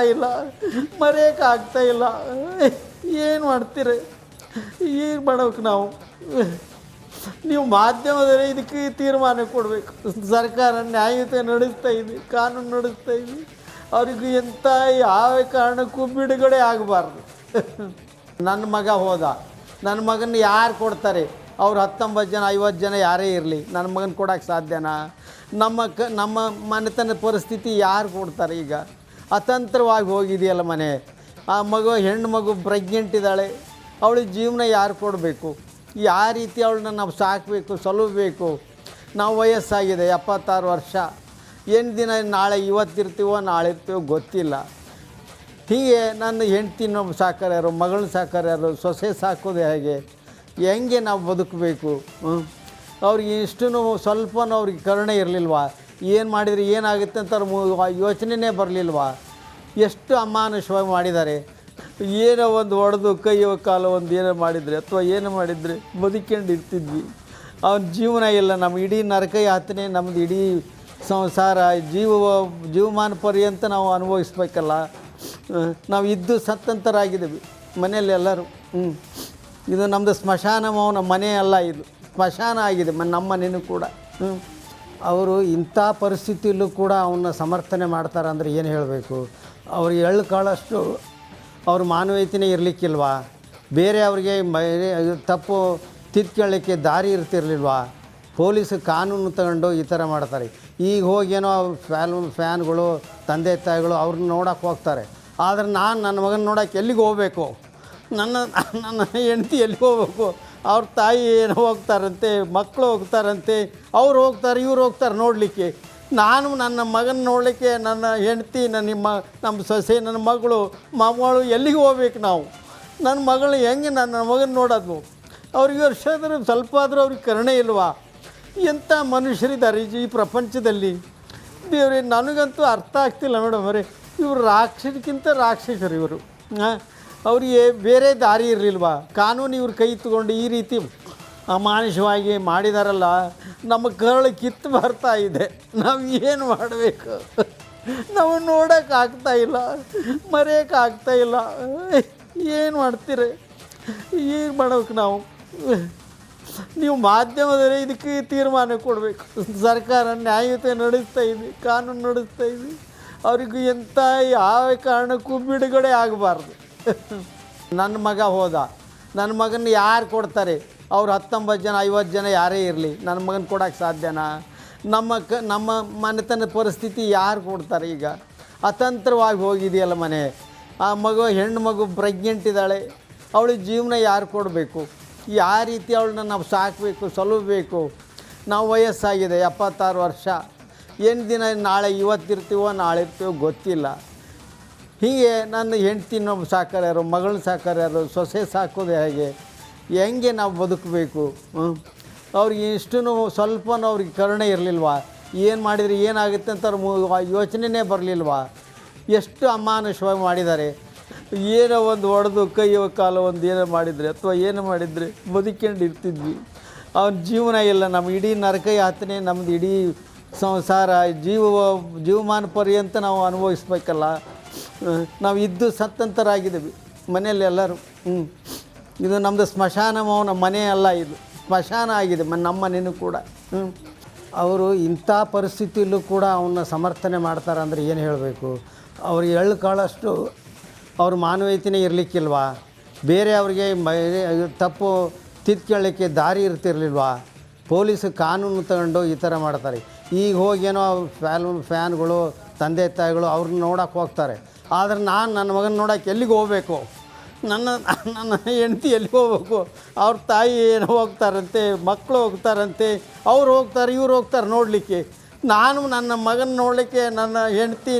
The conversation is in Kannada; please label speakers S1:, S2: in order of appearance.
S1: ಇಲ್ಲ, ಮರೆಯೋಕ್ಕಾಗ್ತಾ ಇಲ್ಲ. ಏನು ಮಾಡ್ತೀರಿ? ಏನು ಮಾಡ್ಬೇಕು ನಾವು? ನೀವು ಮಾಧ್ಯಮದಲ್ಲಿ ಇದಕ್ಕೆ ತೀರ್ಮಾನ ಕೊಡಬೇಕು. ಸರ್ಕಾರ ನ್ಯಾಯಯುತ ನಡೆಸ್ತಾ ಇದೆ, ಕಾನೂನು ನಡೆಸ್ತಾ ಇದೆ. ಅವ್ರಿಗೆ ಎಂಥ ಯಾವ ಕಾರಣಕ್ಕೂ ಬಿಡುಗಡೆ ಆಗಬಾರ್ದು. ನನ್ನ ಮಗ ಹೋದ, ನನ್ನ ಮಗನ ಯಾರು ಕೊಡ್ತಾರೆ? ಅವ್ರು 19 ಜನ 50 ಜನ ಯಾರೇ ಇರಲಿ, ನನ್ನ ಮಗನ ಕೊಡೋಕ್ಕೆ ಸಾಧ್ಯನಾ? ನಮ್ಮ ಮನೆತನ ಪರಿಸ್ಥಿತಿ ಯಾರು ಕೊಡ್ತಾರೆ? ಈಗ ಅತಂತ್ರವಾಗಿ ಹೋಗಿದೆಯಲ್ಲ ಮನೆ. ಆ ಮಗು, ಹೆಣ್ಣು ಮಗು ಪ್ರೆಗ್ನೆಂಟ್ ಇದ್ದಾಳೆ, ಅವಳಿಗೆ ಜೀವನ ಯಾರು ಕೊಡಬೇಕು? ಯಾವ ರೀತಿ ಅವಳನ್ನ ನಾವು ಸಾಕಬೇಕು, ಸಲುಬೇಕು? ನಾವು ವಯಸ್ಸಾಗಿದೆ 76 ವರ್ಷ. ಏನು ದಿನ ನಾಳೆ ಇವತ್ತಿರ್ತೀವೋ ನಾಳೆ ಇರ್ತೀವೋ ಗೊತ್ತಿಲ್ಲ. ಹೀಗೆ ನನ್ನ ಹೆಂಡ್ತಿನ ಸಾಕೋರು, ಮಗಳನ್ನ ಸಾಕೋರು, ಸೊಸೆ ಸಾಕೋದು ಹೆಂಗೆ ನಾವು ಬದುಕಬೇಕು? ಅವ್ರಿಗೆ ಇಷ್ಟು ಸ್ವಲ್ಪನೂ ಅವ್ರಿಗೆ ಕರುಣೆ ಇರಲಿಲ್ವಾ? ಏನು ಮಾಡಿದರೆ ಏನಾಗುತ್ತೆ ಅಂತ ಯೋಚನೆಯೇ ಬರಲಿಲ್ವಾ? ಎಷ್ಟು ಅಮಾನುಷವಾಗಿ ಮಾಡಿದ್ದಾರೆ. ಏನೋ ಒಂದು ಹೊಡೆದು ಕೈಯೋ ಕಾಲು ಒಂದು ಏನೋ ಮಾಡಿದರೆ ಅಥವಾ ಏನು ಮಾಡಿದರೆ ಬದುಕೊಂಡು ಇರ್ತಿದ್ವಿ. ಅವನ ಜೀವನ ಇಲ್ಲ. ನಮ್ಮ ಇಡೀ ನರಕ ಯಾತನೆ, ನಮ್ಮದು ಇಡೀ ಸಂಸಾರ ಜೀವಮಾನ ಪರ್ಯಂತ ನಾವು ಅನುಭವಿಸ್ಬೇಕಲ್ಲ. ನಾವು ಇದ್ದು ಸತ್ತಂತರಾಗಿದ್ದೀವಿ ಮನೆಯಲ್ಲಿ ಎಲ್ಲರೂ. ಇದು ನಮ್ಮದು ಸ್ಮಶಾನ, ನಮ್ಮ ಮನೆ ಅಲ್ಲ, ಇದು ಸ್ಮಶಾನ ಆಗಿದೆ ನಮ್ಮ ಮನೆಯೂ ಕೂಡ. ಅವರು ಇಂಥ ಪರಿಸ್ಥಿತಿಯಲ್ಲೂ ಕೂಡ ಅವನ್ನ ಸಮರ್ಥನೆ ಮಾಡ್ತಾರೆ ಅಂದರೆ ಏನು ಹೇಳಬೇಕು? ಅವ್ರಿಗೆ ಎಳ್ಳು ಕಾಳಷ್ಟು ಅವ್ರ ಮಾನವೀಯತೆಯೇ ಇರಲಿಕ್ಕಿಲ್ವಾ? ಬೇರೆ ಅವ್ರಿಗೆ ತಪ್ಪು ತಿದ್ಕೊಳ್ಳಿಕ್ಕೆ ದಾರಿ ಇರ್ತಿರ್ಲಿಲ್ವಾ? ಪೊಲೀಸು ಕಾನೂನು ತಗೊಂಡು ಈ ಥರ ಮಾಡ್ತಾರೆ. ಈಗ ಹೋಗೇನೋ ಅವ್ರ ಫ್ಯಾನ್ಗಳು, ತಂದೆ ತಾಯಿಗಳು ಅವ್ರನ್ನ ನೋಡೋಕೆ ಹೋಗ್ತಾರೆ. ಆದರೆ ನಾನು ನನ್ನ ಮಗನ ನೋಡೋಕೆ ಎಲ್ಲಿಗೆ ಹೋಗಬೇಕು? ನನ್ನ ಹೆಂಡತಿ ಎಲ್ಲಿಗೆ ಹೋಗ್ಬೇಕು? ಅವ್ರ ತಾಯಿ ಏನೋ ಹೋಗ್ತಾರಂತೆ, ಮಕ್ಕಳು ಹೋಗ್ತಾರಂತೆ, ಅವ್ರು ಹೋಗ್ತಾರೆ, ಇವ್ರು ಹೋಗ್ತಾರೆ ನೋಡಲಿಕ್ಕೆ. ನಾನು ನನ್ನ ಮಗನ ನೋಡಲಿಕ್ಕೆ ನನ್ನ ಹೆಂಡತಿ, ನಮ್ಮ ಸೊಸೆ, ನನ್ನ ಮಗಳು ಎಲ್ಲಿಗೆ ಹೋಗ್ಬೇಕು ನಾವು? ನನ್ನ ಮಗಳು ಹೆಂಗೆ ನನ್ನ ಮಗನ ನೋಡೋದು? ಅವ್ರಿಗೆ ವರ್ಷಾದರೂ ಸ್ವಲ್ಪ ಆದರೂ ಅವ್ರಿಗೆ ಕರುಣೆ ಇಲ್ವಾ? ಎಂಥ ಮನುಷ್ಯರಿದ್ದಾರೆ ಈ ಪ್ರಪಂಚದಲ್ಲಿ. ದೇವ್ರೆ, ನನಗಂತೂ ಅರ್ಥ ಆಗ್ತಿಲ್ಲ ಮೇಡಮರೇ. ಇವರು ರಾಕ್ಷಸಕ್ಕಿಂತ ರಾಕ್ಷಸರು ಇವರು. ಅವರಿಗೆ ಬೇರೆ ದಾರಿ ಇರಲಿಲ್ವಾ? ಕಾನೂನು ಇವ್ರ ಕೈ ತಗೊಂಡು ಈ ರೀತಿ ಅಮಾನುಷವಾಗಿ ಮಾಡಿದಾರಲ್ಲ. ನಮ್ಮ ಕರಳು ಕಿತ್ತು ಬರ್ತಾ ಇದೆ. ನಾವು ಏನು ಮಾಡಬೇಕು? ನಾವು ನೋಡೋಕ್ಕಾಗ್ತಾ ಇಲ್ಲ, ಮರೆಯೋಕ್ಕಾಗ್ತಾ ಇಲ್ಲ. ಏನು ಮಾಡ್ತೀರಿ? ಏನು ಮಾಡ್ಬೇಕು ನಾವು? ನೀವು ಮಾಧ್ಯಮದಲ್ಲಿ ಇದಕ್ಕೆ ತೀರ್ಮಾನ ಕೊಡಬೇಕು. ಸರ್ಕಾರ ನ್ಯಾಯಯುತ ನಡೆಸ್ತಾ ಇದೆ, ಕಾನೂನು ನಡೆಸ್ತಾ ಇದೆ. ಅವ್ರಿಗೆ ಎಂಥ ಯಾವ ಕಾರಣಕ್ಕೂ ಬಿಡುಗಡೆ ಆಗಬಾರ್ದು. ನನ್ನ ಮಗ ಹೋದ, ನನ್ನ ಮಗನ ಯಾರು ಕೊಡ್ತಾರೆ? ಅವ್ರು 19 ಜನ 50 ಜನ ಯಾರೇ ಇರಲಿ, ನನ್ನ ಮಗನ ಕೊಡೋಕ್ಕೆ ಸಾಧ್ಯನಾ? ನಮ್ಮ ಮನೆತನ ಪರಿಸ್ಥಿತಿ ಯಾರು ಕೊಡ್ತಾರೆ? ಈಗ ಅತಂತ್ರವಾಗಿ ಹೋಗಿದೆಯಲ್ಲ ಮನೆ. ಆ ಮಗು, ಹೆಣ್ಣು ಮಗು ಪ್ರೆಗ್ನೆಂಟ್ ಇದ್ದಾಳೆ, ಅವಳಿಗೆ ಜೀವನ ಯಾರು ಕೊಡಬೇಕು? ಯಾವ ರೀತಿ ಅವಳನ್ನ ನಾವು ಸಾಕಬೇಕು, ಸಲುಬೇಕು? ನಾವು ವಯಸ್ಸಾಗಿದೆ 76 ವರ್ಷ. ಏನು ದಿನ ನಾಳೆ ಇವತ್ತಿರ್ತೀವೋ ನಾಳೆ ಇರ್ತೀವೋ ಗೊತ್ತಿಲ್ಲ. ಹೀಗೆ ನನ್ನ ಹೆಂಡ್ತಿನ ಸಾಕೋರು, ಮಗಳನ್ನ ಸಾಕೋರು, ಸೊಸೆ ಸಾಕೋದು ಹೆಂಗೆ ನಾವು ಬದುಕಬೇಕು? ಅವ್ರಿಗೆ ಇಷ್ಟು ಸ್ವಲ್ಪನೂ ಅವ್ರಿಗೆ ಕರುಣೆ ಇರಲಿಲ್ವಾ? ಏನು ಮಾಡಿದರೆ ಏನಾಗುತ್ತೆ ಅಂತ ಯೋಚನೆಯೇ ಬರಲಿಲ್ವಾ? ಎಷ್ಟು ಅಮಾನುಷವಾಗಿ ಮಾಡಿದ್ದಾರೆ. ಏನೋ ಒಂದು ಹೊಡೆದು ಕೈಯೋ ಕಾಲು ಒಂದು ಏನೋ ಮಾಡಿದರೆ ಅಥವಾ ಏನು ಮಾಡಿದರೆ ಬದುಕೊಂಡು ಇರ್ತಿದ್ವಿ. ಅವನ ಜೀವನ ಇಲ್ಲ. ನಮ್ಮ ಇಡೀ ನರಕ ಯಾತನೆ, ನಮ್ಮದು ಇಡೀ ಸಂಸಾರ ಜೀವಮಾನ ಪರ್ಯಂತ ನಾವು ಅನುಭವಿಸ್ಬೇಕಲ್ಲ. ನಾವು ಇದ್ದು ಸತ್ತಂತರಾಗಿದ್ದೀವಿ ಮನೆಯಲ್ಲಿ ಎಲ್ಲರೂ. ಇದು ನಮ್ಮದು ಸ್ಮಶಾನ, ನಮ್ಮ ಮನೆ ಅಲ್ಲ, ಇದು ಸ್ಮಶಾನ ಆಗಿದೆ ನಮ್ಮ ಮನೆಯೂ ಕೂಡ. ಅವರು ಇಂಥ ಪರಿಸ್ಥಿತಿಯಲ್ಲೂ ಕೂಡ ಅವನ್ನ ಸಮರ್ಥನೆ ಮಾಡ್ತಾರೆ ಅಂದರೆ ಏನು ಹೇಳಬೇಕು? ಅವ್ರಿಗೆ ಎಳ್ಳು ಕಾಳಷ್ಟು ಅವ್ರ ಮಾನವೀಯತೆಯೇ ಇರಲಿಕ್ಕಿಲ್ವಾ? ಬೇರೆ ಅವ್ರಿಗೆ ತಪ್ಪು ತಿದ್ಕೊಳ್ಳಿಕ್ಕೆ ದಾರಿ ಇರ್ತಿರ್ಲಿಲ್ವಾ? ಪೊಲೀಸು ಕಾನೂನು ತಗೊಂಡು ಈ ಥರ ಮಾಡ್ತಾರೆ. ಈಗ ಹೋಗೇನೋ ಅವ್ರ ಫ್ಯಾನ್ಗಳು, ತಂದೆ ತಾಯಿಗಳು ಅವ್ರನ್ನ ನೋಡೋಕೆ ಹೋಗ್ತಾರೆ. ಆದರೆ ನಾನು ನನ್ನ ಮಗನ ನೋಡೋಕೆ ಎಲ್ಲಿಗೆ ಹೋಗಬೇಕು? ನನ್ನ ಹೆಂಡತಿ ಎಲ್ಲಿಗೆ ಹೋಗ್ಬೇಕು? ಅವ್ರ ತಾಯಿ ಏನೋ ಹೋಗ್ತಾರಂತೆ, ಮಕ್ಕಳು ಹೋಗ್ತಾರಂತೆ, ಅವ್ರು ಹೋಗ್ತಾರೆ, ಇವ್ರು ಹೋಗ್ತಾರೆ ನೋಡಲಿಕ್ಕೆ. ನಾನು ನನ್ನ ಮಗನ ನೋಡಲಿಕ್ಕೆ ನನ್ನ ಹೆಂಡತಿ,